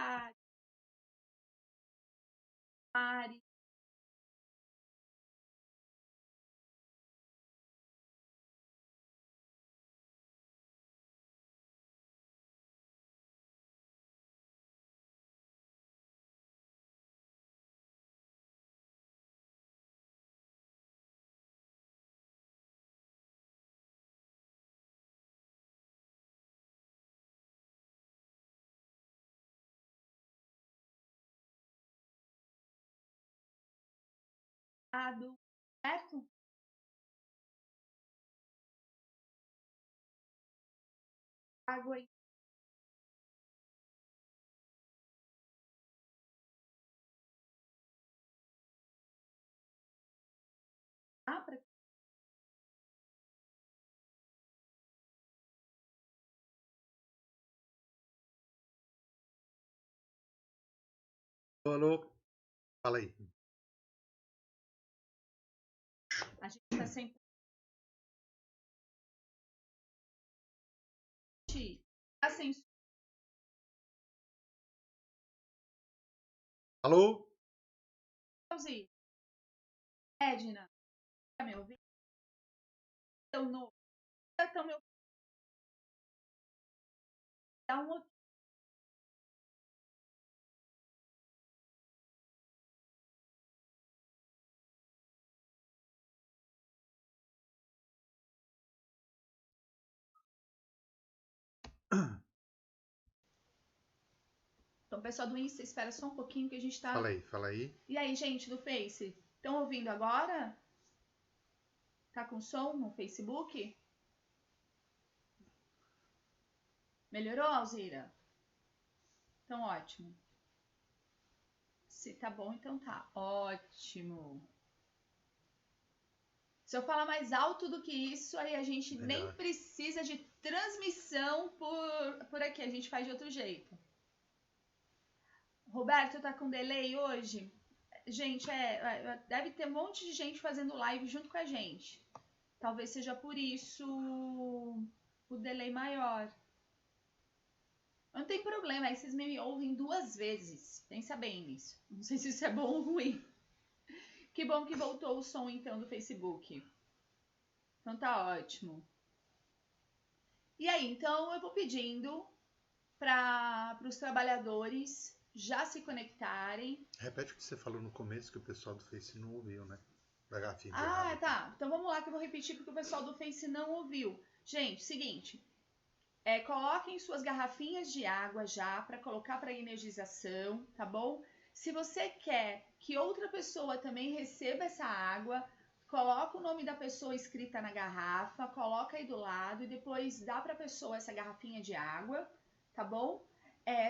Mari, Mari. Certo? Água aí. Pra... Alô? Fala aí. A gente está sempre. Tá sem. Alô? Edna, tá me ouvindo? Então, no. Então, meu. Dá um outro. Então, pessoal do Insta, espera só um pouquinho que a gente tá. Fala aí, fala aí. E aí, gente do Face? Estão ouvindo agora? Tá com som no Facebook? Melhorou, Alzira? Então, ótimo. Se tá bom, então tá. Ótimo. Se eu falar mais alto do que isso, aí a gente nem precisa de transmissão por aqui. A gente faz de outro jeito. Roberto, tá com delay hoje? Gente, deve ter um monte de gente fazendo live junto com a gente. Talvez seja por isso o delay maior. Não tem problema, aí vocês me ouvem 2 vezes. Pensa bem nisso. Não sei se isso é bom ou ruim. Que bom que voltou o som então do Facebook. Então tá ótimo. E aí, então eu vou pedindo para os trabalhadores já se conectarem. Repete o que você falou no começo, que o pessoal do Face não ouviu, né? Da garrafinha de água. Tá. Então vamos lá que eu vou repetir porque o pessoal do Face não ouviu. Gente, seguinte. Coloquem suas garrafinhas de água já para colocar para energização, tá bom? Se você quer que outra pessoa também receba essa água, coloca o nome da pessoa escrita na garrafa, coloca aí do lado e depois dá para a pessoa essa garrafinha de água, tá bom?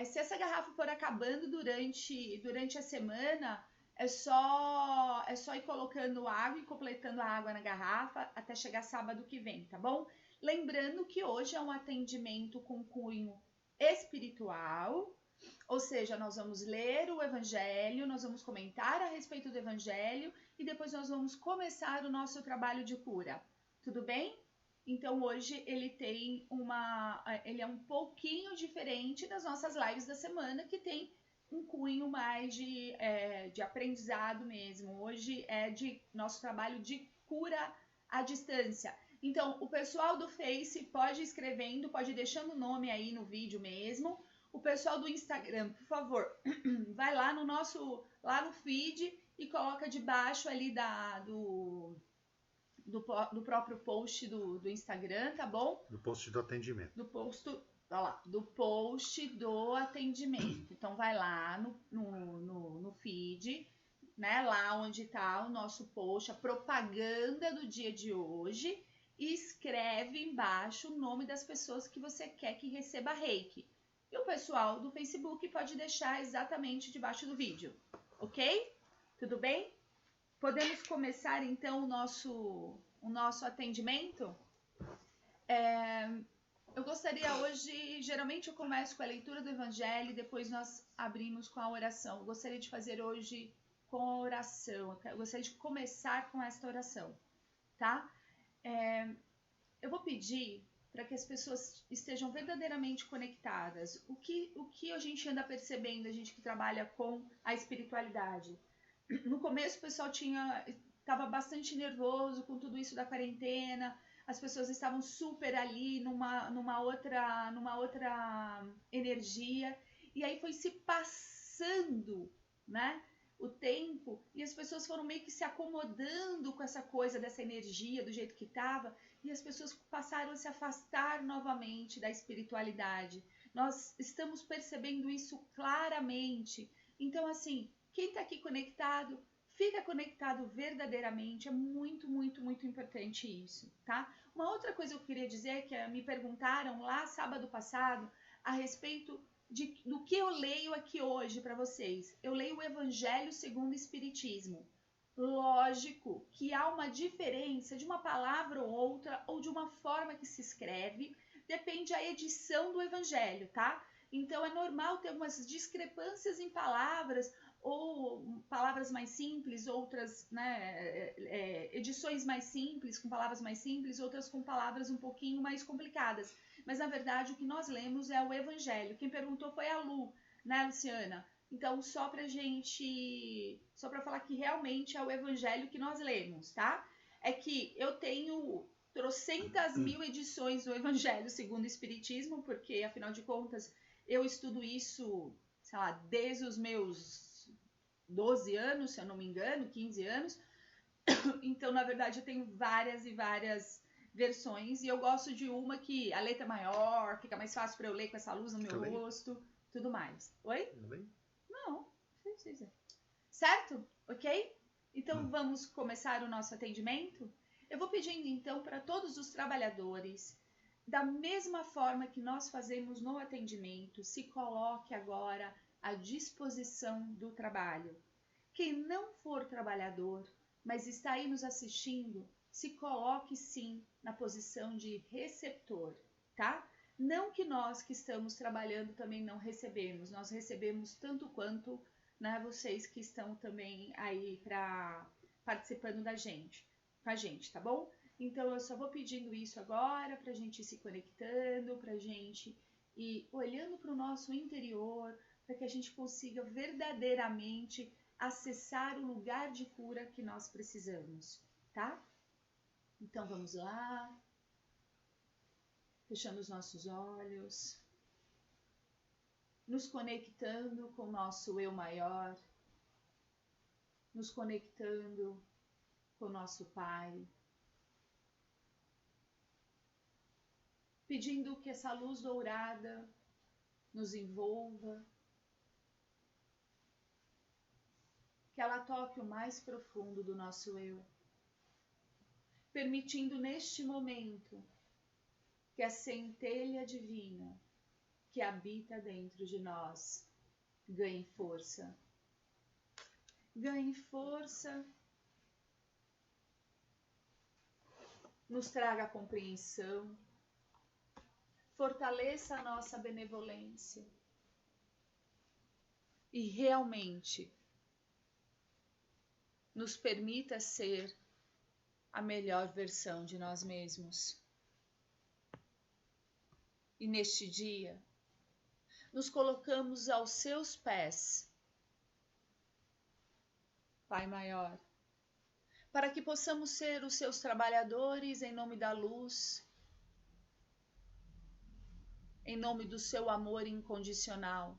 Se essa garrafa for acabando durante a semana, é só ir colocando água e completando a água na garrafa até chegar sábado que vem, tá bom? Lembrando que hoje é um atendimento com cunho espiritual, ou seja, nós vamos ler o Evangelho, nós vamos comentar a respeito do Evangelho e depois nós vamos começar o nosso trabalho de cura. Tudo bem? Então hoje ele é um pouquinho diferente das nossas lives da semana, que tem um cunho mais de aprendizado mesmo. Hoje é de nosso trabalho de cura à distância. Então, o pessoal do Face pode ir escrevendo, pode ir deixando o nome aí no vídeo mesmo. O pessoal do Instagram, por favor, vai lá lá no feed e coloca debaixo ali do próprio post do Instagram, tá bom? Do post do atendimento. Do post do atendimento. Então vai lá no feed, né? Lá onde tá o nosso post, a propaganda do dia de hoje, e escreve embaixo o nome das pessoas que você quer que receba reiki. E o pessoal do Facebook pode deixar exatamente debaixo do vídeo, ok? Tudo bem? Podemos começar então o nosso atendimento? Eu gostaria hoje, geralmente eu começo com a leitura do Evangelho e depois nós abrimos com a oração. Eu gostaria de fazer hoje com a oração, eu gostaria de começar com esta oração, tá? Eu vou pedir para que as pessoas estejam verdadeiramente conectadas. O que a gente anda percebendo, a gente que trabalha com a espiritualidade? No começo o pessoal estava bastante nervoso com tudo isso da quarentena, as pessoas estavam super ali numa outra energia, e aí foi se passando, né, o tempo, e as pessoas foram meio que se acomodando com essa coisa dessa energia do jeito que estava, e as pessoas passaram a se afastar novamente da espiritualidade. Nós estamos percebendo isso claramente. Então, assim, quem está aqui conectado, fica conectado verdadeiramente. É muito, muito, muito importante isso, tá? Uma outra coisa que eu queria dizer, que me perguntaram lá sábado passado, a respeito do que eu leio aqui hoje para vocês. Eu leio o Evangelho segundo o Espiritismo. Lógico que há uma diferença de uma palavra ou outra, ou de uma forma que se escreve, depende da edição do Evangelho, tá? Então é normal ter umas discrepâncias em palavras, ou palavras mais simples, outras, né, edições mais simples, com palavras mais simples, outras com palavras um pouquinho mais complicadas. Mas, na verdade, o que nós lemos é o Evangelho. Quem perguntou foi a Lu, né, Luciana? Então, só para falar que realmente é o Evangelho que nós lemos, tá? É que eu tenho trocentas mil edições do Evangelho segundo o Espiritismo, porque, afinal de contas, eu estudo isso, sei lá, desde os meus 12 anos, se eu não me engano, 15 anos. Então, na verdade, eu tenho várias e várias versões, e eu gosto de uma que a letra é maior, fica mais fácil para eu ler com essa luz no meu rosto, tudo mais. Oi? Não, precisa. Certo? Ok? Então vamos começar o nosso atendimento? Eu vou pedindo então para todos os trabalhadores, da mesma forma que nós fazemos no atendimento, se coloque agora à disposição do trabalho. Quem não for trabalhador, mas está aí nos assistindo, se coloque sim na posição de receptor, tá? Não que nós que estamos trabalhando também não recebemos, nós recebemos tanto quanto, né, vocês que estão também aí participando com a gente, tá bom? Então eu só vou pedindo isso agora pra gente ir se conectando, pra gente ir olhando para o nosso interior, para que a gente consiga verdadeiramente acessar o lugar de cura que nós precisamos, tá? Então vamos lá, fechando os nossos olhos, nos conectando com o nosso eu maior, nos conectando com o nosso Pai, pedindo que essa luz dourada nos envolva, que ela toque o mais profundo do nosso eu, permitindo neste momento que a centelha divina que habita dentro de nós ganhe força. Ganhe força, nos traga compreensão, fortaleça a nossa benevolência e realmente nos permita ser a melhor versão de nós mesmos. E neste dia, nos colocamos aos seus pés, Pai Maior, para que possamos ser os seus trabalhadores em nome da luz, em nome do seu amor incondicional.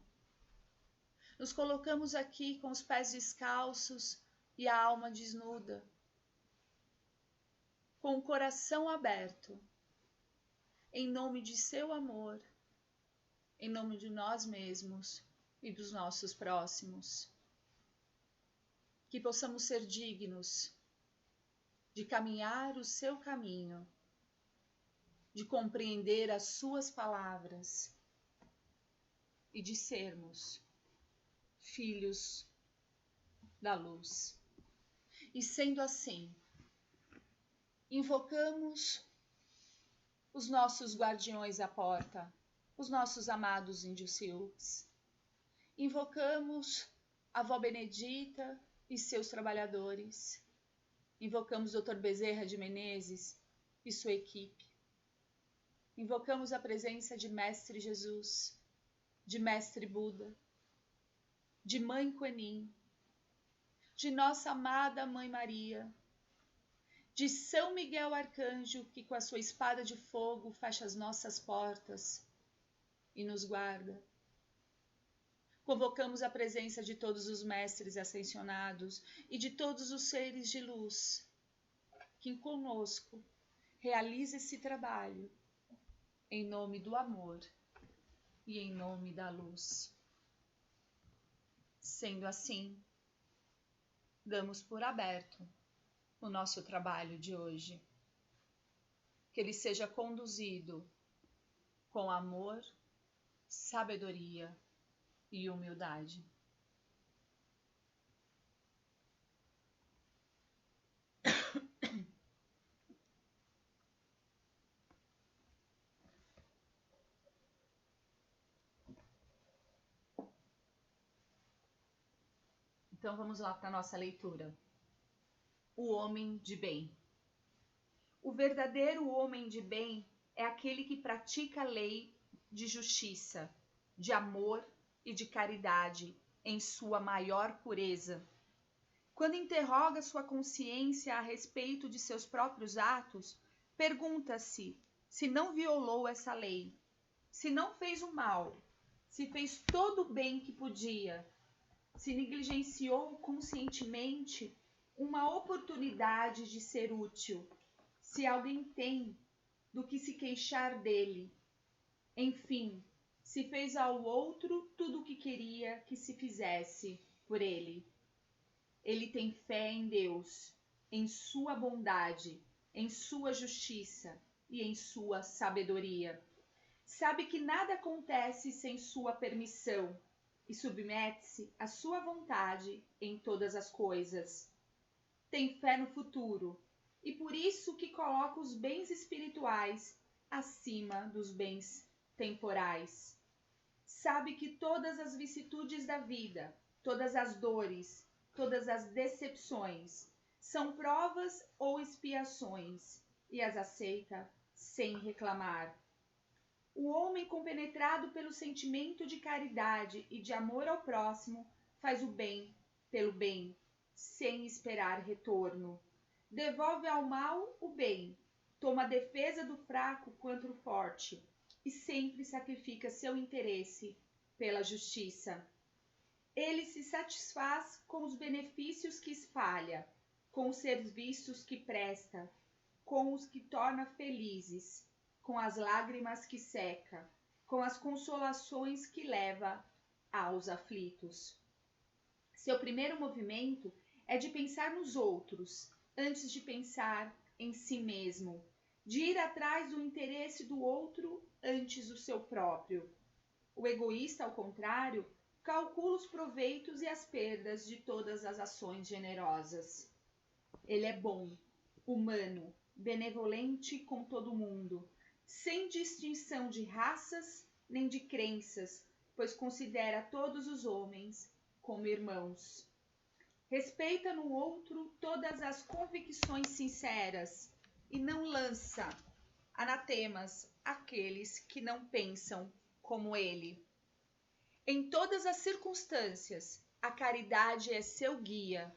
Nos colocamos aqui com os pés descalços e a alma desnuda, com o coração aberto, em nome de seu amor, em nome de nós mesmos e dos nossos próximos. Que possamos ser dignos de caminhar o seu caminho, de compreender as suas palavras e de sermos filhos da luz. E sendo assim, invocamos os nossos guardiões à porta, os nossos amados índios Silks. Invocamos a Vó Benedita e seus trabalhadores. Invocamos o Dr. Bezerra de Menezes e sua equipe. Invocamos a presença de Mestre Jesus, de Mestre Buda, de Mãe Kuan Yin, de nossa amada Mãe Maria, de São Miguel Arcanjo, que com a sua espada de fogo fecha as nossas portas e nos guarda. Convocamos a presença de todos os mestres ascensionados e de todos os seres de luz, que conosco realize esse trabalho em nome do amor e em nome da luz. Sendo assim, damos por aberto o nosso trabalho de hoje. Que ele seja conduzido com amor, sabedoria e humildade. Então vamos lá para a nossa leitura. O homem de bem. O verdadeiro homem de bem é aquele que pratica a lei de justiça, de amor e de caridade em sua maior pureza. Quando interroga sua consciência a respeito de seus próprios atos, pergunta-se se não violou essa lei, se não fez o mal, se fez todo o bem que podia, se negligenciou conscientemente uma oportunidade de ser útil, se alguém tem do que se queixar dele. Enfim, se fez ao outro tudo o que queria que se fizesse por ele. Ele tem fé em Deus, em sua bondade, em sua justiça e em sua sabedoria. Sabe que nada acontece sem sua permissão e submete-se à sua vontade em todas as coisas. Tem fé no futuro e por isso que coloca os bens espirituais acima dos bens temporais. Sabe que todas as vicissitudes da vida, todas as dores, todas as decepções são provas ou expiações e as aceita sem reclamar. O homem compenetrado pelo sentimento de caridade e de amor ao próximo faz o bem pelo bem, sem esperar retorno. Devolve ao mal o bem, toma a defesa do fraco contra o forte e sempre sacrifica seu interesse pela justiça. Ele se satisfaz com os benefícios que espalha, com os serviços que presta, com os que torna felizes, com as lágrimas que seca, com as consolações que leva aos aflitos. Seu primeiro movimento é de pensar nos outros, antes de pensar em si mesmo, de ir atrás do interesse do outro antes do seu próprio. O egoísta, ao contrário, calcula os proveitos e as perdas de todas as ações generosas. Ele é bom, humano, benevolente com todo mundo, sem distinção de raças nem de crenças, pois considera todos os homens como irmãos. Respeita no outro todas as convicções sinceras e não lança anatemas àqueles que não pensam como ele. Em todas as circunstâncias, a caridade é seu guia.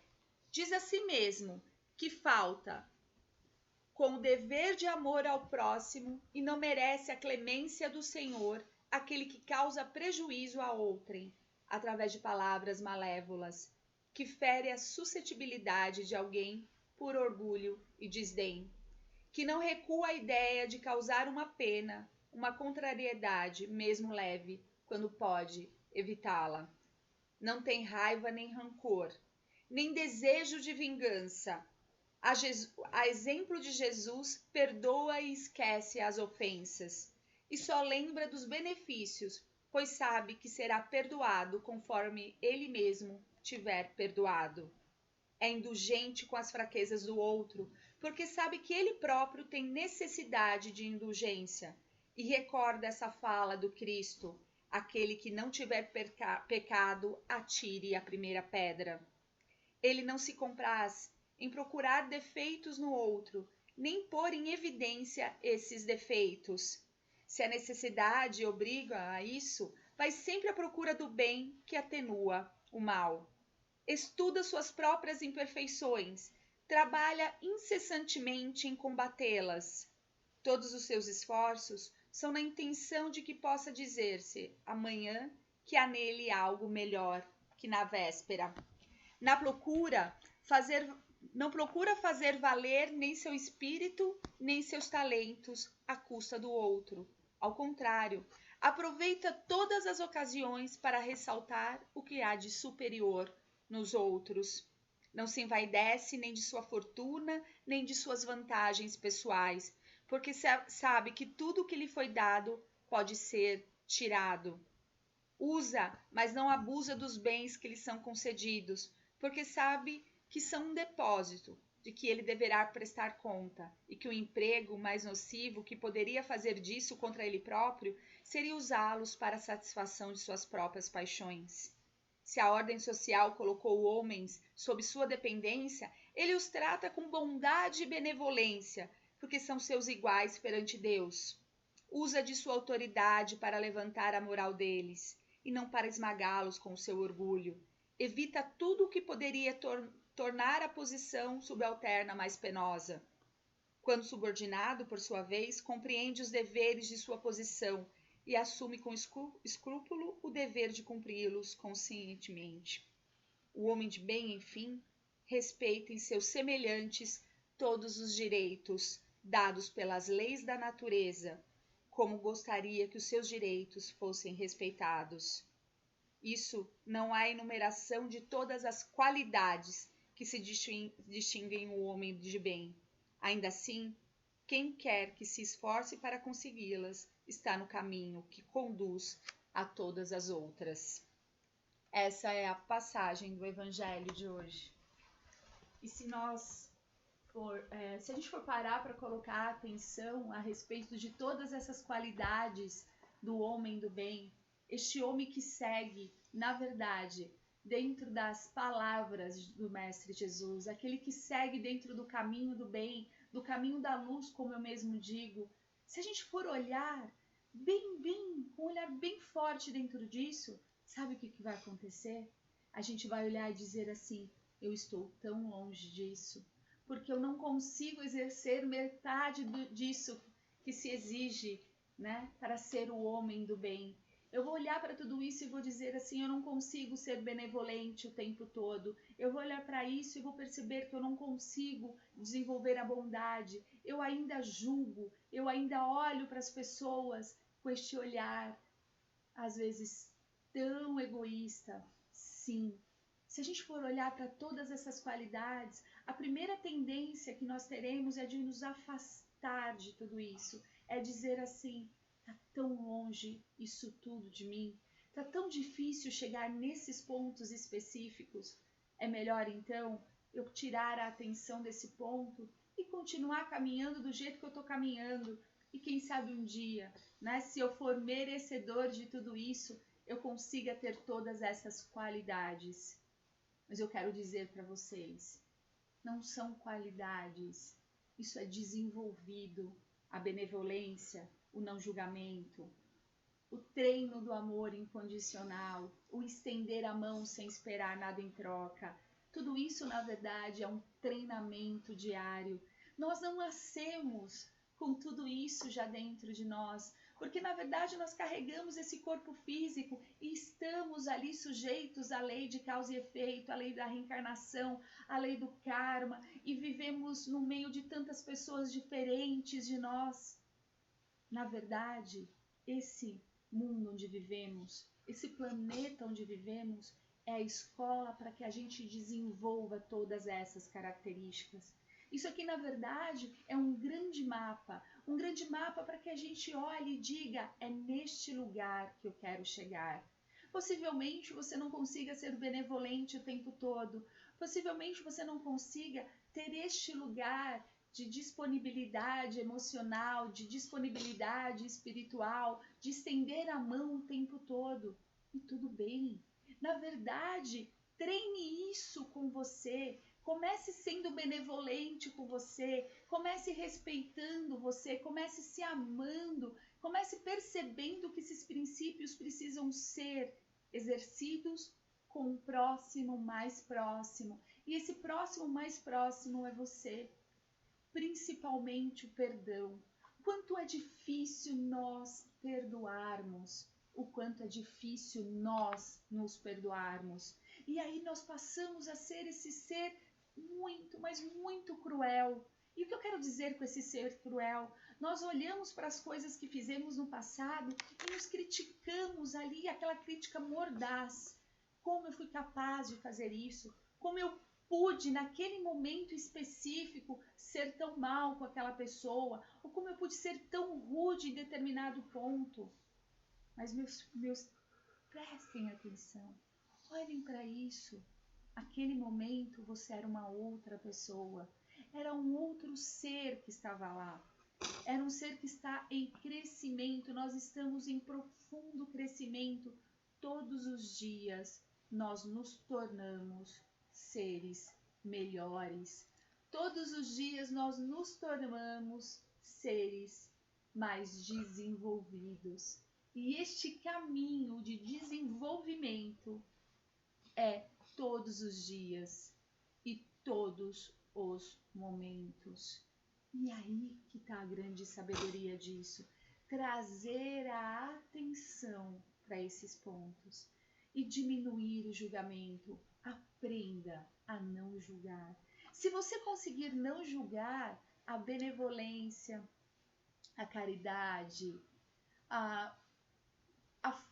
Diz a si mesmo que falta com o dever de amor ao próximo e não merece a clemência do Senhor aquele que causa prejuízo a outrem, através de palavras malévolas, que fere a suscetibilidade de alguém por orgulho e desdém, que não recua a ideia de causar uma pena, uma contrariedade, mesmo leve, quando pode evitá-la. Não tem raiva nem rancor, nem desejo de vingança. A exemplo de Jesus, perdoa e esquece as ofensas, e só lembra dos benefícios, pois sabe que será perdoado conforme ele mesmo tiver perdoado. É indulgente com as fraquezas do outro, porque sabe que ele próprio tem necessidade de indulgência, e recorda essa fala do Cristo: aquele que não tiver pecado, atire a primeira pedra. Ele não se compraz em procurar defeitos no outro, nem pôr em evidência esses defeitos. Se a necessidade obriga a isso, vai sempre à procura do bem que atenua o mal. Estuda suas próprias imperfeições, trabalha incessantemente em combatê-las. Todos os seus esforços são na intenção de que possa dizer-se amanhã que há nele algo melhor que na véspera. Não procura fazer valer nem seu espírito, nem seus talentos à custa do outro. Ao contrário, aproveita todas as ocasiões para ressaltar o que há de superior nos outros. Não se envaidece nem de sua fortuna, nem de suas vantagens pessoais, porque sabe que tudo o que lhe foi dado pode ser tirado. Usa, mas não abusa dos bens que lhe são concedidos, porque sabe que são um depósito de que ele deverá prestar conta, e que o emprego mais nocivo que poderia fazer disso contra ele próprio seria usá-los para a satisfação de suas próprias paixões. Se a ordem social colocou homens sob sua dependência, ele os trata com bondade e benevolência, porque são seus iguais perante Deus. Usa de sua autoridade para levantar a moral deles, e não para esmagá-los com o seu orgulho. Evita tudo o que poderia tornar a posição subalterna mais penosa. Quando subordinado, por sua vez, compreende os deveres de sua posição e assume com escrúpulo o dever de cumpri-los conscientemente. O homem de bem, enfim, respeita em seus semelhantes todos os direitos dados pelas leis da natureza, como gostaria que os seus direitos fossem respeitados. Isso não há enumeração de todas as qualidades que se distinguem o homem de bem. Ainda assim, quem quer que se esforce para consegui-las está no caminho que conduz a todas as outras. Essa é a passagem do Evangelho de hoje. E se a gente for parar para colocar atenção a respeito de todas essas qualidades do homem do bem, este homem que segue, na verdade, dentro das palavras do Mestre Jesus, aquele que segue dentro do caminho do bem, do caminho da luz, como eu mesmo digo, se a gente for olhar com um olhar bem forte dentro disso, sabe o que vai acontecer? A gente vai olhar e dizer assim, eu estou tão longe disso, porque eu não consigo exercer metade disso que se exige, né, para ser o homem do bem. Eu vou olhar para tudo isso e vou dizer assim, eu não consigo ser benevolente o tempo todo. Eu vou olhar para isso e vou perceber que eu não consigo desenvolver a bondade. Eu ainda julgo, eu ainda olho para as pessoas com este olhar, às vezes tão egoísta. Sim, se a gente for olhar para todas essas qualidades, a primeira tendência que nós teremos é de nos afastar de tudo isso. É dizer assim, está tão longe isso tudo de mim, está tão difícil chegar nesses pontos específicos. É melhor então eu tirar a atenção desse ponto e continuar caminhando do jeito que eu estou caminhando. E quem sabe um dia, né, se eu for merecedor de tudo isso, eu consiga ter todas essas qualidades. Mas eu quero dizer para vocês, não são qualidades, isso é desenvolvido, a benevolência, o não julgamento, o treino do amor incondicional, o estender a mão sem esperar nada em troca. Tudo isso, na verdade, é um treinamento diário. Nós não nascemos com tudo isso já dentro de nós, porque, na verdade, nós carregamos esse corpo físico e estamos ali sujeitos à lei de causa e efeito, à lei da reencarnação, à lei do karma, e vivemos no meio de tantas pessoas diferentes de nós. Na verdade, esse mundo onde vivemos, esse planeta onde vivemos, é a escola para que a gente desenvolva todas essas características. Isso aqui, na verdade, é um grande mapa para que a gente olhe e diga, é neste lugar que eu quero chegar. Possivelmente você não consiga ser benevolente o tempo todo, possivelmente você não consiga ter este lugar de disponibilidade emocional, de disponibilidade espiritual, de estender a mão o tempo todo. E tudo bem. Na verdade, treine isso com você, Comece sendo benevolente com você, comece respeitando você, comece se amando, comece percebendo que esses princípios precisam ser exercidos com o próximo mais próximo. E esse próximo mais próximo é você, principalmente o perdão. Quanto é difícil nós perdoarmos, o quanto é difícil nós nos perdoarmos. E aí nós passamos a ser esse ser muito, mas muito cruel. E o que eu quero dizer com esse ser cruel? Nós olhamos para as coisas que fizemos no passado e nos criticamos ali, aquela crítica mordaz. Como eu fui capaz de fazer isso? Como eu pude, naquele momento específico, ser tão mal com aquela pessoa? Ou como eu pude ser tão rude em determinado ponto? Mas meus prestem atenção. Olhem para isso. Aquele momento você era uma outra pessoa. Era um outro ser que estava lá. Era um ser que está em crescimento. Nós estamos em profundo crescimento. Todos os dias nós nos tornamos seres melhores. Todos os dias nós nos tornamos seres mais desenvolvidos. E este caminho de desenvolvimento é todos os dias e todos os momentos. E aí que está a grande sabedoria disso. Trazer a atenção para esses pontos e diminuir o julgamento. Aprenda a não julgar. Se você conseguir não julgar, a benevolência, a caridade, a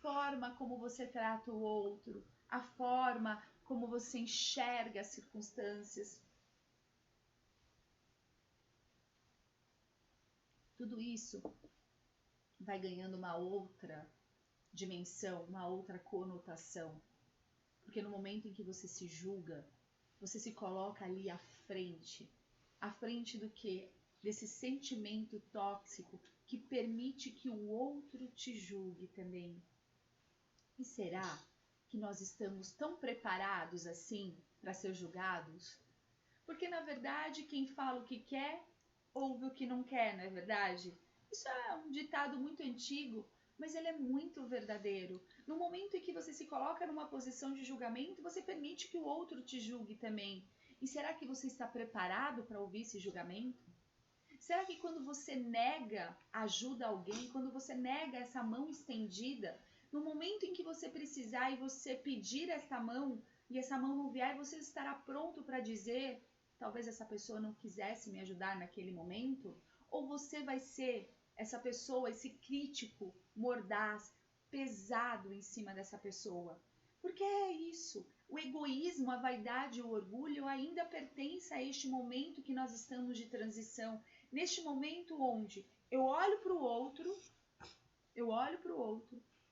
forma como você trata o outro, a forma como você enxerga as circunstâncias, tudo isso vai ganhando uma outra dimensão, uma outra conotação. Porque no momento em que você se julga, você se coloca ali à frente do que? Desse sentimento tóxico que permite que o outro te julgue também. E será que nós estamos tão preparados assim para ser julgados? Porque na verdade quem fala o que quer, ouve o que não quer, não é verdade? Isso é um ditado muito antigo, mas ele é muito verdadeiro. No momento em que você se coloca numa posição de julgamento, você permite que o outro te julgue também. E será que você está preparado para ouvir esse julgamento? Será que quando você nega ajuda a alguém, quando você nega essa mão estendida, no momento em que você precisar e você pedir esta mão, e essa mão não vier, você estará pronto para dizer, talvez essa pessoa não quisesse me ajudar naquele momento? Ou você vai ser essa pessoa, esse crítico mordaz, pesado em cima dessa pessoa? Porque é isso. O egoísmo, a vaidade e o orgulho ainda pertencem a este momento que nós estamos de transição. Neste momento onde eu olho para o outro,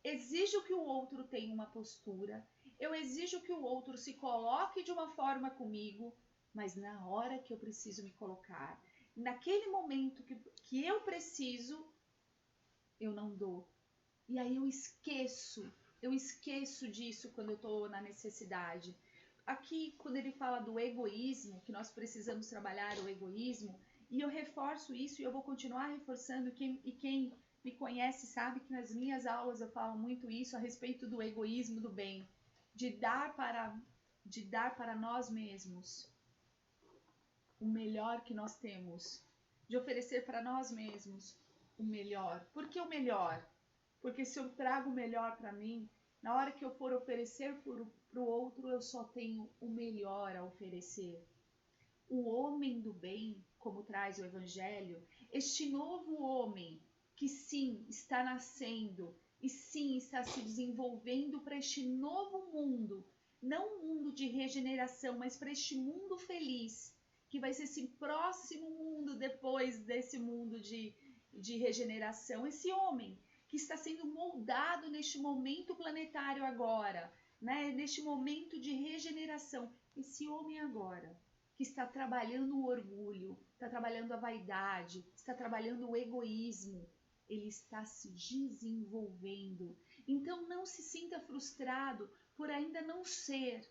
exijo que o outro tenha uma postura, eu exijo que o outro se coloque de uma forma comigo, mas na hora que eu preciso me colocar, naquele momento que eu preciso, eu não dou. E aí eu esqueço disso quando eu estou na necessidade. Aqui, quando ele fala do egoísmo, que nós precisamos trabalhar o egoísmo, e eu reforço isso e eu vou continuar reforçando, e quem me conhece sabe que nas minhas aulas eu falo muito isso a respeito do egoísmo do bem, de dar para nós mesmos o melhor que nós temos, de oferecer para nós mesmos o melhor. Por que o melhor? Porque se eu trago o melhor para mim, na hora que eu for oferecer para o outro, eu só tenho o melhor a oferecer. O homem do bem, como traz o Evangelho, este novo homem que sim está nascendo e sim está se desenvolvendo para este novo mundo, não um mundo de regeneração, mas para este mundo feliz, que vai ser esse próximo mundo depois desse mundo de regeneração, esse homem que está sendo moldado neste momento planetário agora, né? Neste momento de regeneração, esse homem agora, que está trabalhando o orgulho, está trabalhando a vaidade, está trabalhando o egoísmo, ele está se desenvolvendo. Então não se sinta frustrado por ainda não ser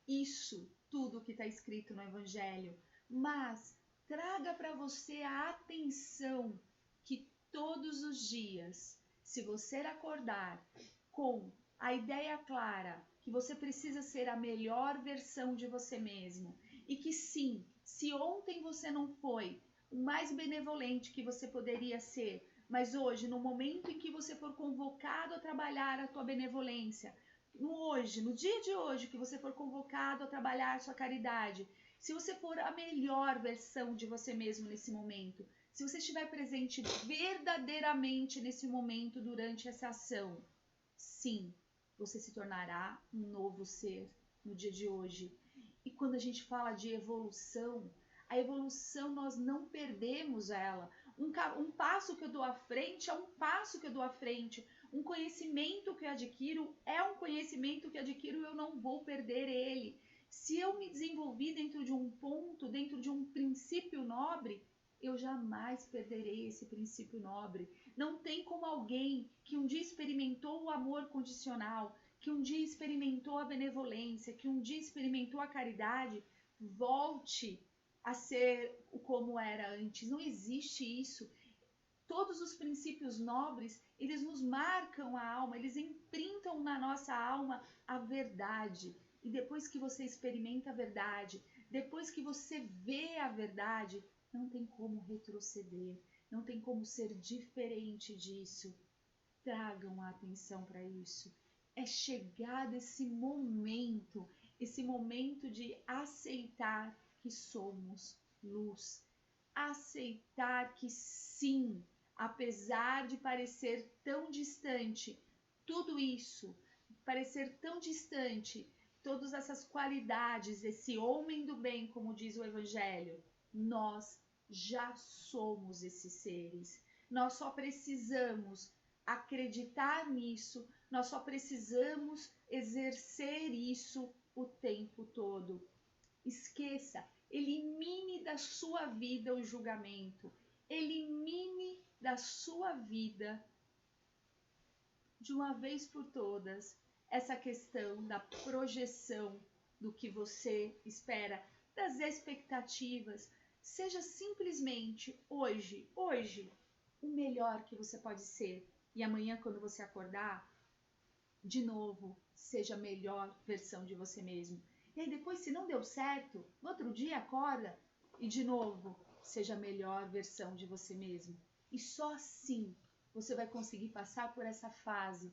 isso tudo que está escrito no Evangelho, mas traga para você a atenção que todos os dias, se você acordar com a ideia clara que você precisa ser a melhor versão de você mesmo e que sim, se ontem você não foi o mais benevolente que você poderia ser, mas hoje, no momento em que você for convocado a trabalhar a tua benevolência, no dia de hoje que você for convocado a trabalhar a sua caridade, se você for a melhor versão de você mesmo nesse momento, se você estiver presente verdadeiramente nesse momento durante essa ação, sim, você se tornará um novo ser no dia de hoje. E quando a gente fala de evolução, a evolução nós não perdemos ela. Um passo que eu dou à frente é um passo que eu dou à frente. Um conhecimento que eu adquiro é um conhecimento que eu adquiro e eu não vou perder ele. Se eu me desenvolvi dentro de um ponto, dentro de um princípio nobre, eu jamais perderei esse princípio nobre. Não tem como alguém que um dia experimentou o amor condicional, que um dia experimentou a benevolência, que um dia experimentou a caridade, volte a ser como era antes. Não existe isso. Todos os princípios nobres, eles nos marcam a alma, eles imprintam na nossa alma a verdade. E depois que você experimenta a verdade, depois que você vê a verdade, não tem como retroceder, não tem como ser diferente disso. Tragam a atenção para isso. É chegado esse momento de aceitar que somos luz. Aceitar que sim, apesar de parecer tão distante, tudo isso, parecer tão distante, todas essas qualidades, esse homem do bem, como diz o Evangelho, nós já somos esses seres. Nós só precisamos acreditar nisso, nós só precisamos exercer isso o tempo todo. Esqueça, elimine da sua vida o julgamento, elimine da sua vida, de uma vez por todas, essa questão da projeção do que você espera, das expectativas. Seja simplesmente hoje, o melhor que você pode ser. E amanhã, quando você acordar, de novo, seja a melhor versão de você mesmo. E aí depois, se não deu certo, no outro dia acorda e de novo, seja a melhor versão de você mesmo. E só assim você vai conseguir passar por essa fase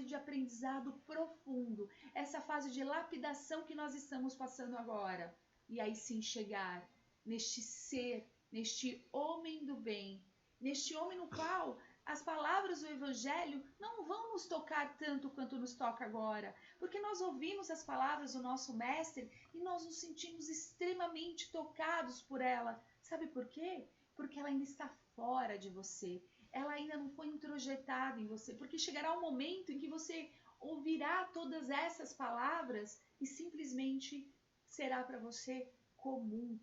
de aprendizado profundo, essa fase de lapidação que nós estamos passando agora. E aí sim chegar neste ser, neste homem do bem, neste homem no qual as palavras do Evangelho não vão nos tocar tanto quanto nos toca agora, porque nós ouvimos as palavras do nosso Mestre e nós nos sentimos extremamente tocados por ela. Sabe por quê? Porque ela ainda está fora de você, ela ainda não foi introjetada em você, porque chegará um momento em que você ouvirá todas essas palavras e simplesmente será para você comum.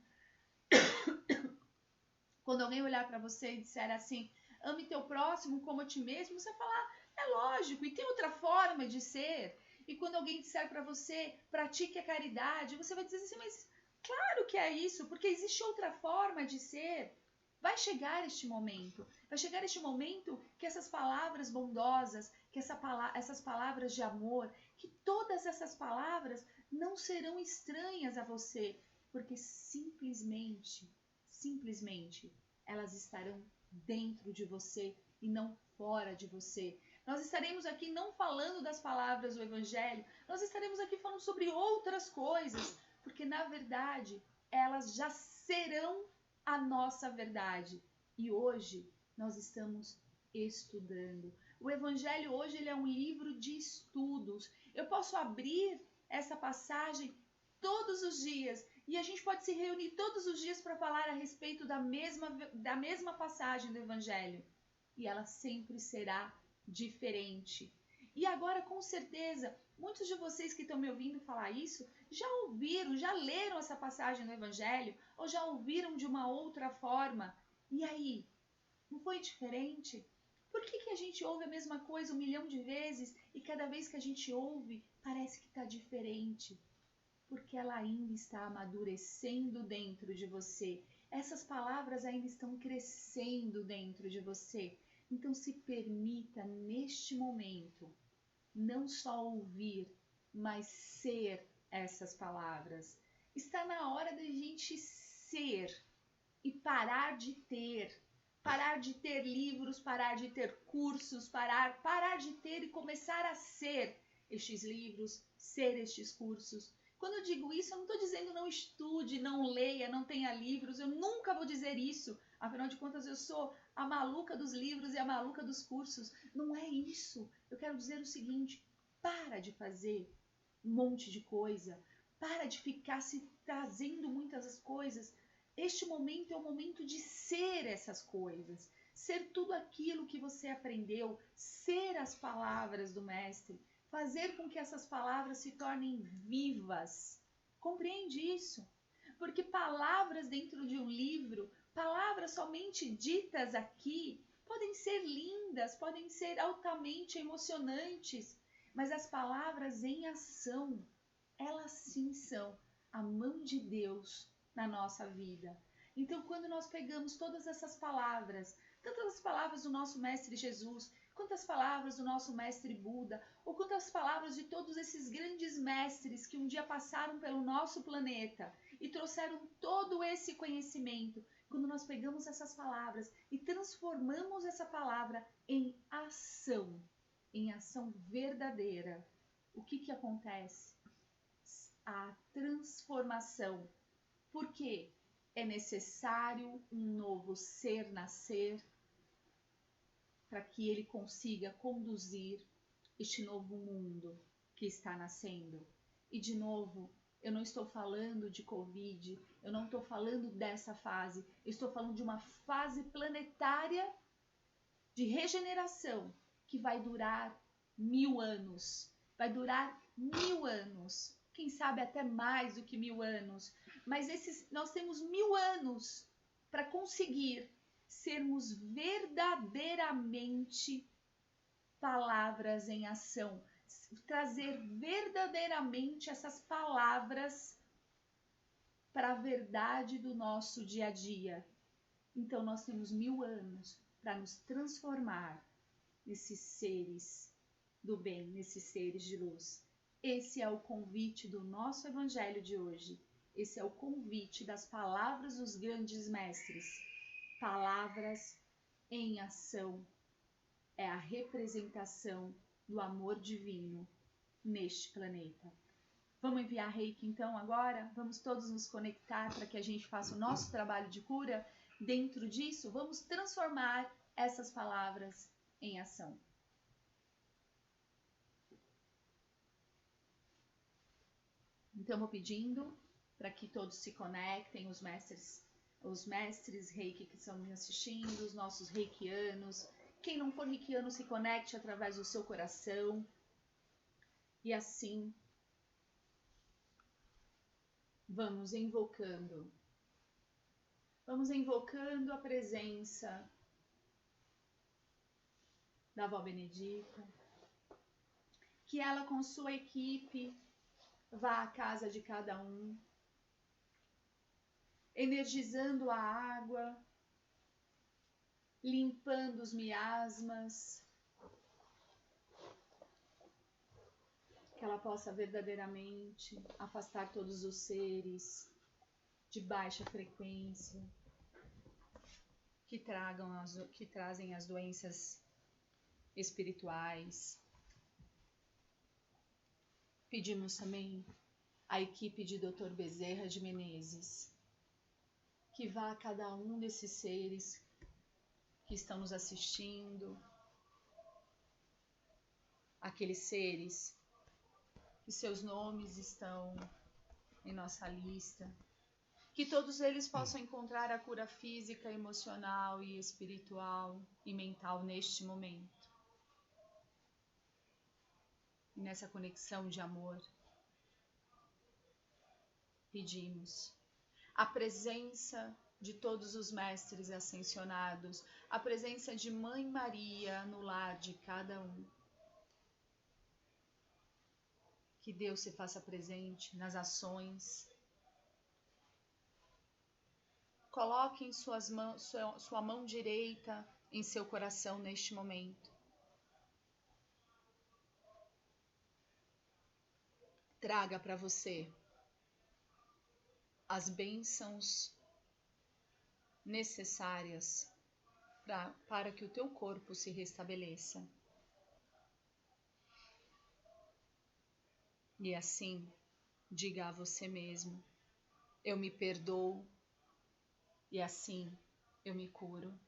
Quando alguém olhar para você e disser assim, ame teu próximo como a ti mesmo, você vai falar, é lógico, e tem outra forma de ser. E quando alguém disser para você, pratique a caridade, você vai dizer assim, mas claro que é isso, porque existe outra forma de ser. Vai chegar este momento que essas palavras bondosas, que essas palavras de amor, que todas essas palavras não serão estranhas a você, porque simplesmente, elas estarão dentro de você e não fora de você. Nós estaremos aqui não falando das palavras do Evangelho, nós estaremos aqui falando sobre outras coisas, porque na verdade elas já serão a nossa verdade. E hoje nós estamos estudando. O Evangelho hoje ele é um livro de estudos. Eu posso abrir essa passagem todos os dias e a gente pode se reunir todos os dias para falar a respeito da mesma passagem do Evangelho. E ela sempre será diferente. E agora, com certeza, muitos de vocês que estão me ouvindo falar isso, já ouviram, já leram essa passagem do Evangelho, ou já ouviram de uma outra forma. E aí, não foi diferente? Por que a gente ouve a mesma coisa 1 milhão de vezes e cada vez que a gente ouve, parece que está diferente? porque ela ainda está amadurecendo dentro de você. Essas palavras ainda estão crescendo dentro de você. Então se permita neste momento não só ouvir, mas ser essas palavras. Está na hora da gente ser e parar de ter. Parar de ter livros, parar de ter cursos, parar de ter e começar a ser estes livros, ser estes cursos. Quando eu digo isso, eu não estou dizendo não estude, não leia, não tenha livros. Eu nunca vou dizer isso. Afinal de contas, eu sou a maluca dos livros e a maluca dos cursos. Não é isso. Eu quero dizer o seguinte: para de fazer um monte de coisa. Para de ficar se trazendo muitas coisas. Este momento é o momento de ser essas coisas. Ser tudo aquilo que você aprendeu. Ser as palavras do Mestre. Fazer com que essas palavras se tornem vivas. Compreende isso? Porque palavras dentro de um livro, palavras somente ditas aqui, podem ser lindas, podem ser altamente emocionantes, mas as palavras em ação, elas sim são a mão de Deus na nossa vida. Então, quando nós pegamos todas essas palavras, tantas as palavras do nosso Mestre Jesus, quantas palavras do nosso Mestre Buda, ou quantas palavras de todos esses grandes mestres que um dia passaram pelo nosso planeta e trouxeram todo esse conhecimento, quando nós pegamos essas palavras e transformamos essa palavra em ação verdadeira, o que acontece? A transformação. Por quê? É necessário um novo ser nascer para que ele consiga conduzir este novo mundo que está nascendo. E de novo, eu não estou falando de Covid, eu não estou falando dessa fase, eu estou falando de uma fase planetária de regeneração que vai durar 1000 anos. Vai durar 1000 anos. Quem sabe até mais do que 1000 anos. Mas nós temos 1000 anos para conseguir sermos verdadeiramente palavras em ação. Trazer verdadeiramente essas palavras para a verdade do nosso dia a dia. Então nós temos 1000 anos para nos transformar nesses seres do bem, nesses seres de luz. Esse é o convite do nosso evangelho de hoje. Esse é o convite das palavras dos grandes mestres. Palavras em ação. É a representação do amor divino neste planeta. Vamos enviar reiki então agora? Vamos todos nos conectar para que a gente faça o nosso trabalho de cura? Dentro disso, vamos transformar essas palavras em ação. Então, vou pedindo para que todos se conectem, os mestres reiki que estão me assistindo, os nossos reikianos. Quem não for reikiano, se conecte através do seu coração. E assim, vamos invocando a presença da Avó Benedita, que ela com sua equipe vá à casa de cada um, energizando a água, limpando os miasmas, que ela possa verdadeiramente afastar todos os seres de baixa frequência que trazem as doenças espirituais. Pedimos também à equipe de Dr. Bezerra de Menezes que vá a cada um desses seres que estão nos assistindo, aqueles seres que seus nomes estão em nossa lista, que todos eles possam encontrar a cura física, emocional e espiritual e mental neste momento. E nessa conexão de amor, pedimos a presença de todos os mestres ascensionados, a presença de Mãe Maria no lar de cada um. Que Deus se faça presente nas ações. Coloque em sua mão direita em seu coração neste momento. Traga para você as bênçãos necessárias para que o teu corpo se restabeleça. E assim, diga a você mesmo: eu me perdoo, e assim eu me curo.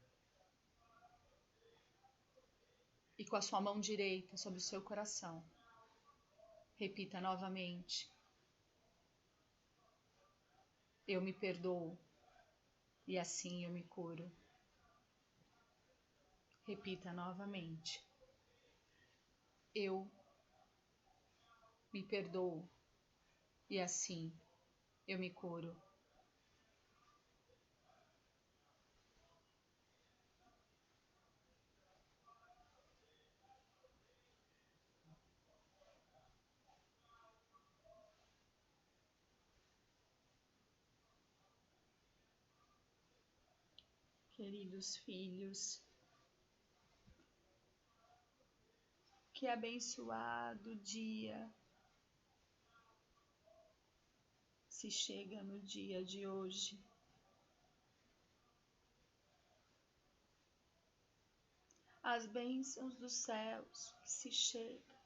E com a sua mão direita sobre o seu coração, repita novamente: eu me perdoo, e assim eu me curo. Repita novamente: eu me perdoo, e assim eu me curo. Queridos filhos, que abençoado dia se chega no dia de hoje. As bênçãos dos céus se chegam.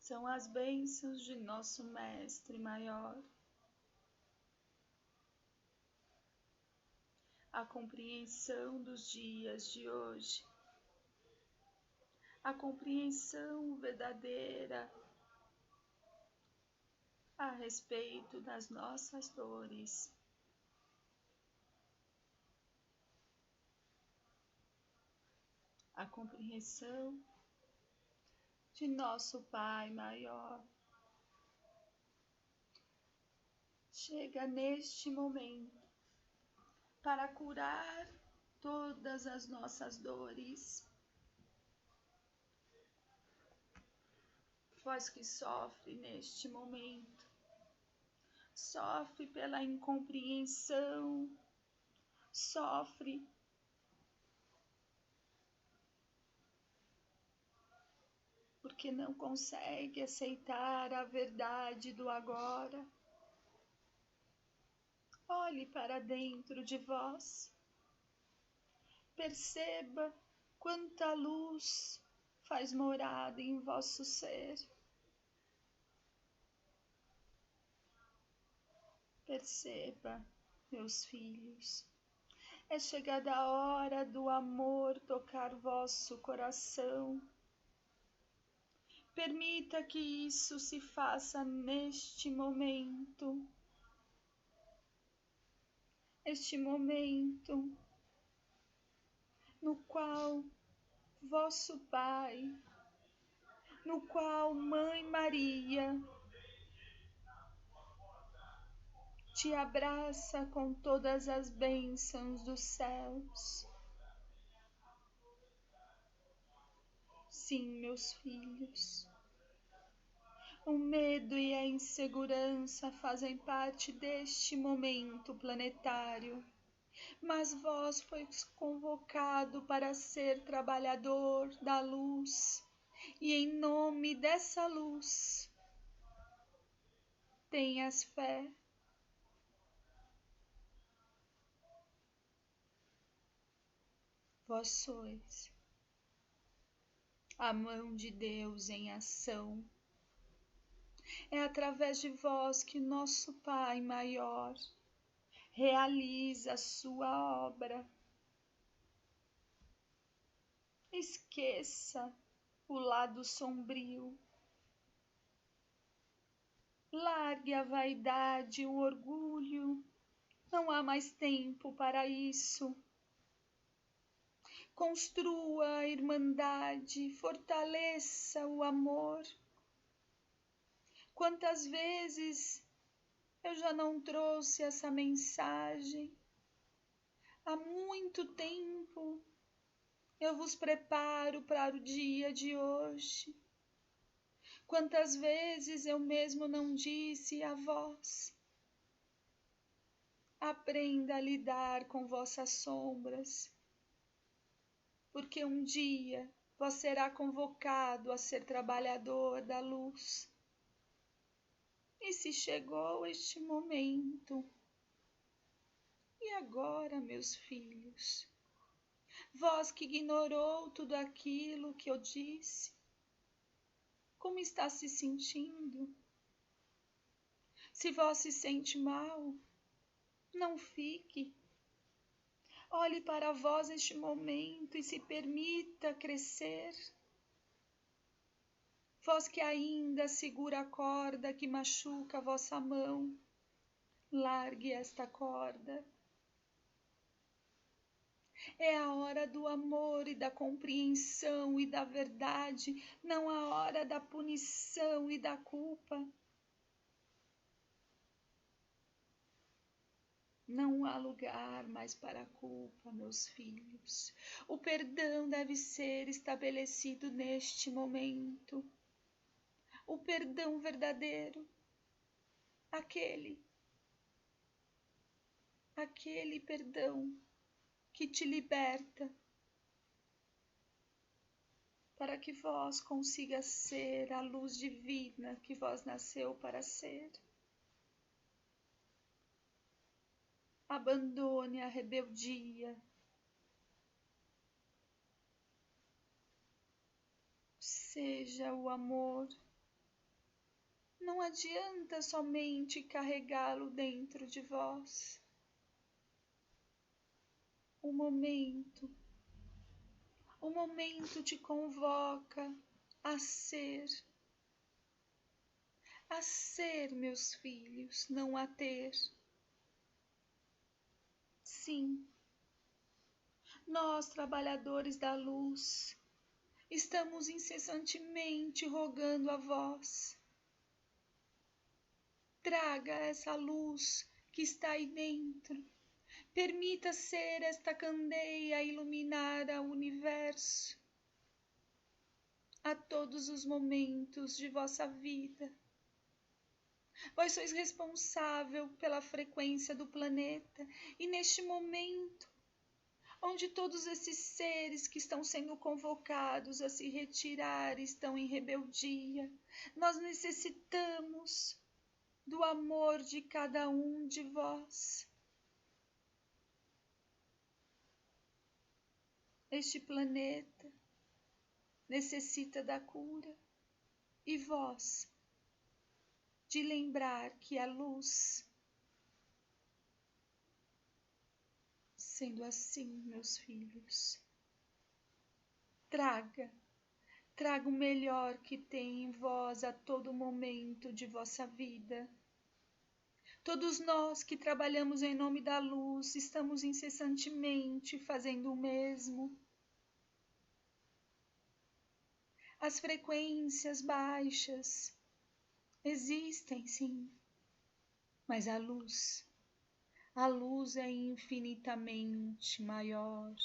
São as bênçãos de nosso Mestre Maior. A compreensão dos dias de hoje. A compreensão verdadeira a respeito das nossas dores. A compreensão de nosso Pai Maior. Chega neste momento para curar todas as nossas dores. Vós que sofre neste momento, sofre pela incompreensão, sofre porque não consegue aceitar a verdade do agora. Olhe para dentro de vós. Perceba quanta luz faz morada em vosso ser. Perceba, meus filhos, é chegada a hora do amor tocar vosso coração. Permita que isso se faça neste momento. Este momento no qual vosso Pai, no qual Mãe Maria te abraça com todas as bênçãos dos céus. Sim, meus filhos, o medo e a insegurança fazem parte deste momento planetário, mas vós fois convocado para ser trabalhador da luz, e em nome dessa luz, tenhas fé. Vós sois a mão de Deus em ação. É através de vós que nosso Pai Maior realiza a sua obra. Esqueça o lado sombrio. Largue a vaidade e o orgulho. Não há mais tempo para isso. Construa a irmandade, fortaleça o amor. Quantas vezes eu já não trouxe essa mensagem? Há muito tempo Eu vos preparo para o dia de hoje. Quantas vezes eu mesmo não disse a vós: aprenda a lidar com vossas sombras, porque um dia vós será convocado a ser trabalhador da luz. E se chegou este momento, e agora, meus filhos, vós que ignorou tudo aquilo que eu disse, como está se sentindo? Se vós se sente mal, não fique. Olhe para vós este momento e se permita crescer. Vós que ainda segura a corda que machuca a vossa mão, largue esta corda. É a hora do amor e da compreensão e da verdade, não a hora da punição e da culpa. Não há lugar mais para a culpa, meus filhos. O perdão deve ser estabelecido neste momento. O perdão verdadeiro, aquele perdão que te liberta, para que vós consiga ser a luz divina que vós nasceu para ser. Abandone a rebeldia. Seja o amor. Não adianta somente carregá-lo dentro de vós. O momento te convoca a ser, meus filhos, não a ter. Sim, nós, trabalhadores da luz, estamos incessantemente rogando a vós. Traga essa luz que está aí dentro. Permita ser esta candeia a iluminar o universo a todos os momentos de vossa vida. Vós sois responsável pela frequência do planeta e neste momento, onde todos esses seres que estão sendo convocados a se retirar estão em rebeldia, nós necessitamos do amor de cada um de vós. Este planeta necessita da cura e vós, de lembrar que a luz. Sendo assim, meus filhos, traga o melhor que tem em vós a todo momento de vossa vida. Todos nós que trabalhamos em nome da luz estamos incessantemente fazendo o mesmo. As frequências baixas existem, sim, mas a luz é infinitamente maior.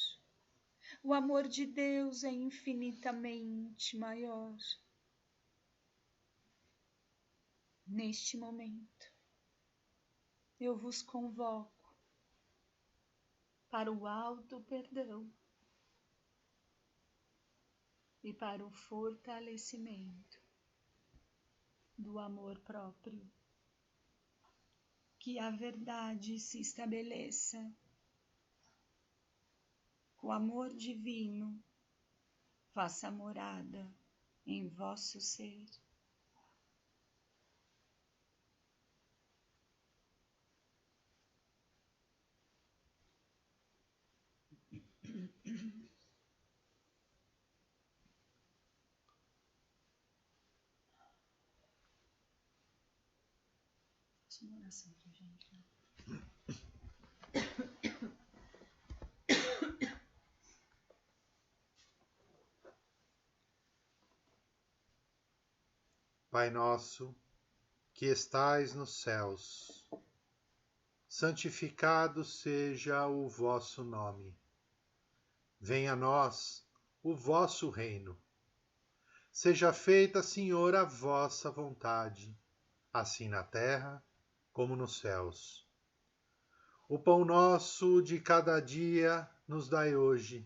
O amor de Deus é infinitamente maior. Neste momento, eu vos convoco para o alto perdão e para o fortalecimento do amor próprio. Que a verdade se estabeleça. O amor divino faça morada em vosso ser. Faça uma oração pra gente, né? Pai nosso, que estais nos céus, santificado seja o vosso nome. Venha a nós o vosso reino. Seja feita, Senhor, a vossa vontade, assim na terra como nos céus. O pão nosso de cada dia nos dai hoje.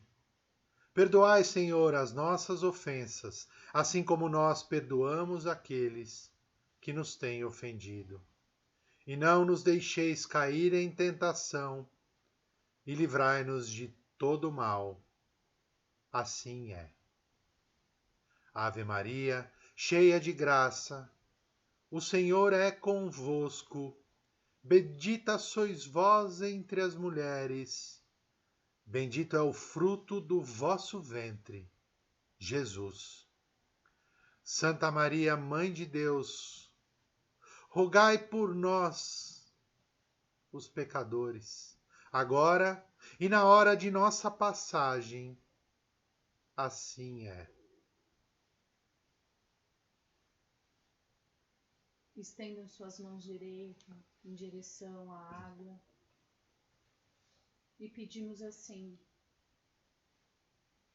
Perdoai, Senhor, as nossas ofensas, assim como nós perdoamos aqueles que nos têm ofendido. E não nos deixeis cair em tentação, e livrai-nos de todo mal. Assim é. Ave Maria, cheia de graça, o Senhor é convosco. Bendita sois vós entre as mulheres, bendito é o fruto do vosso ventre, Jesus. Santa Maria, Mãe de Deus, rogai por nós, os pecadores, agora e na hora de nossa passagem. Assim é. Estendam suas mãos direitas em direção à água e pedimos assim: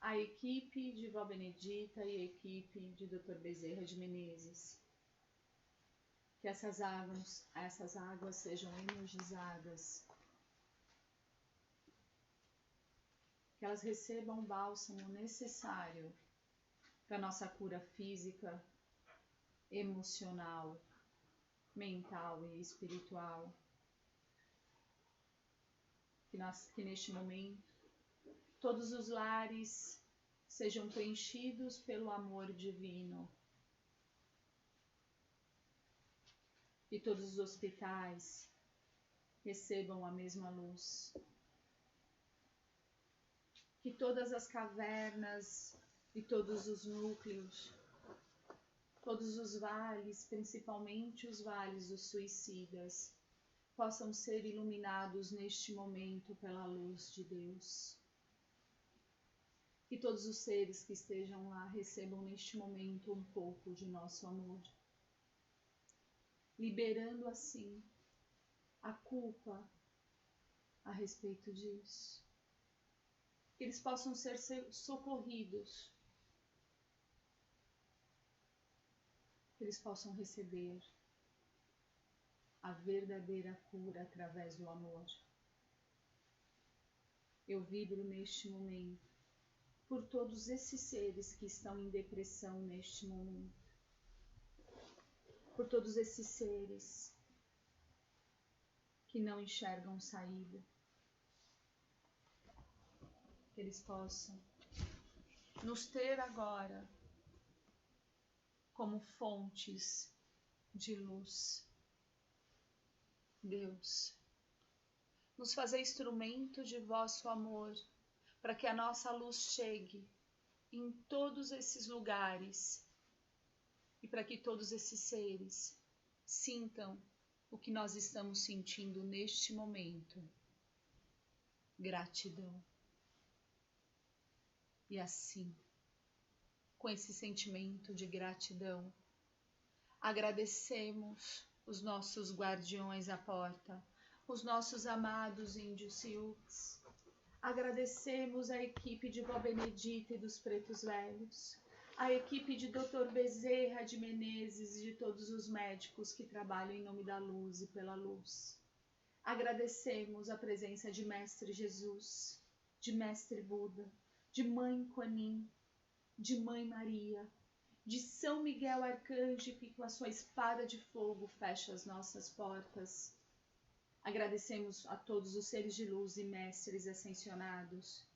a equipe de Vó Benedita e a equipe de Dr. Bezerra de Menezes, que essas águas sejam energizadas, que elas recebam o bálsamo necessário para a nossa cura física, emocional, mental e espiritual. Que neste momento todos os lares sejam preenchidos pelo amor divino. Que todos os hospitais recebam a mesma luz. Que todas as cavernas e todos os núcleos, todos os vales, principalmente os vales dos suicidas, possam ser iluminados neste momento pela luz de Deus. Que todos os seres que estejam lá recebam neste momento um pouco de nosso amor, liberando assim a culpa a respeito disso. Que eles possam ser socorridos, que eles possam receber a verdadeira cura através do amor. Eu vibro neste momento por todos esses seres que estão em depressão neste momento, por todos esses seres que não enxergam saída, que eles possam nos ter agora como fontes de luz. Deus, nos fazer instrumento de vosso amor, para que a nossa luz chegue em todos esses lugares e para que todos esses seres sintam o que nós estamos sentindo neste momento. Gratidão. E assim, com esse sentimento de gratidão, agradecemos os nossos guardiões à porta, os nossos amados índios Siux. Agradecemos a equipe de Vó Benedita e dos Pretos Velhos, a equipe de Dr. Bezerra de Menezes e de todos os médicos que trabalham em nome da luz e pela luz. Agradecemos a presença de Mestre Jesus, de Mestre Buda, de Mãe Kuan Yin, de Mãe Maria, de São Miguel Arcanjo, que com a sua espada de fogo fecha as nossas portas. Agradecemos a todos os seres de luz e mestres ascensionados.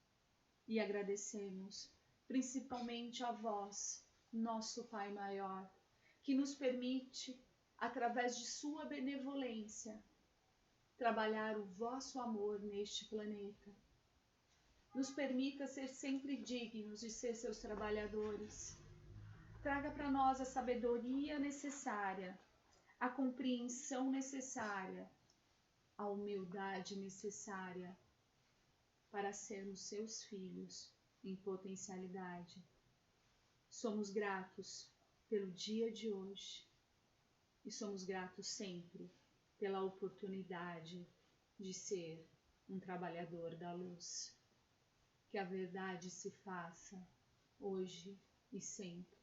E agradecemos principalmente a vós, nosso Pai Maior, que nos permite, através de sua benevolência, trabalhar o vosso amor neste planeta. Nos permita ser sempre dignos de ser seus trabalhadores. Traga para nós a sabedoria necessária, a compreensão necessária, a humildade necessária para sermos seus filhos em potencialidade. Somos gratos pelo dia de hoje e somos gratos sempre pela oportunidade de ser um trabalhador da luz. que a verdade se faça hoje e sempre.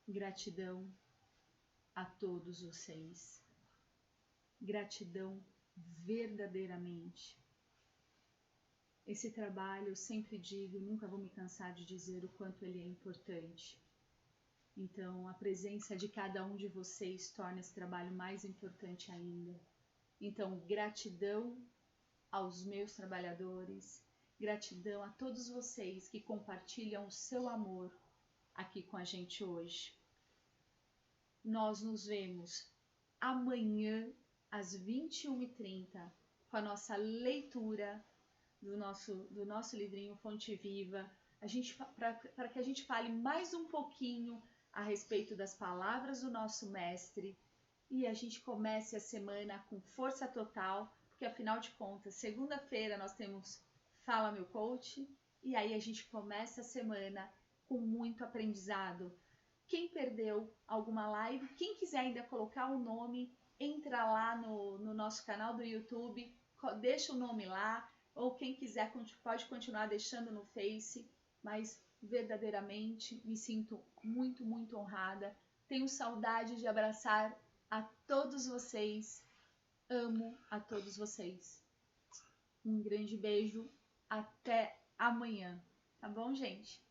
Gratidão a todos vocês. Gratidão verdadeiramente. Esse trabalho, eu sempre digo, nunca vou me cansar de dizer o quanto ele é importante. Então, a presença de cada um de vocês torna esse trabalho mais importante ainda. Então, gratidão aos meus trabalhadores, gratidão a todos vocês que compartilham o seu amor aqui com a gente hoje. Nós nos vemos amanhã às 21h30 com a nossa leitura do nosso livrinho Fonte Viva, para que a gente fale mais um pouquinho a respeito das palavras do nosso mestre e a gente comece a semana com força total, porque afinal de contas, segunda-feira nós temos Fala Meu Coach e aí a gente começa a semana com muito aprendizado. Quem perdeu alguma live, quem quiser ainda colocar o nome, entra lá no nosso canal do YouTube, deixa o nome lá, ou quem quiser pode continuar deixando no Face, mas verdadeiramente me sinto muito, muito honrada. Tenho saudade de abraçar a todos vocês. Amo a todos vocês. Um grande beijo. Até amanhã. Tá bom, gente?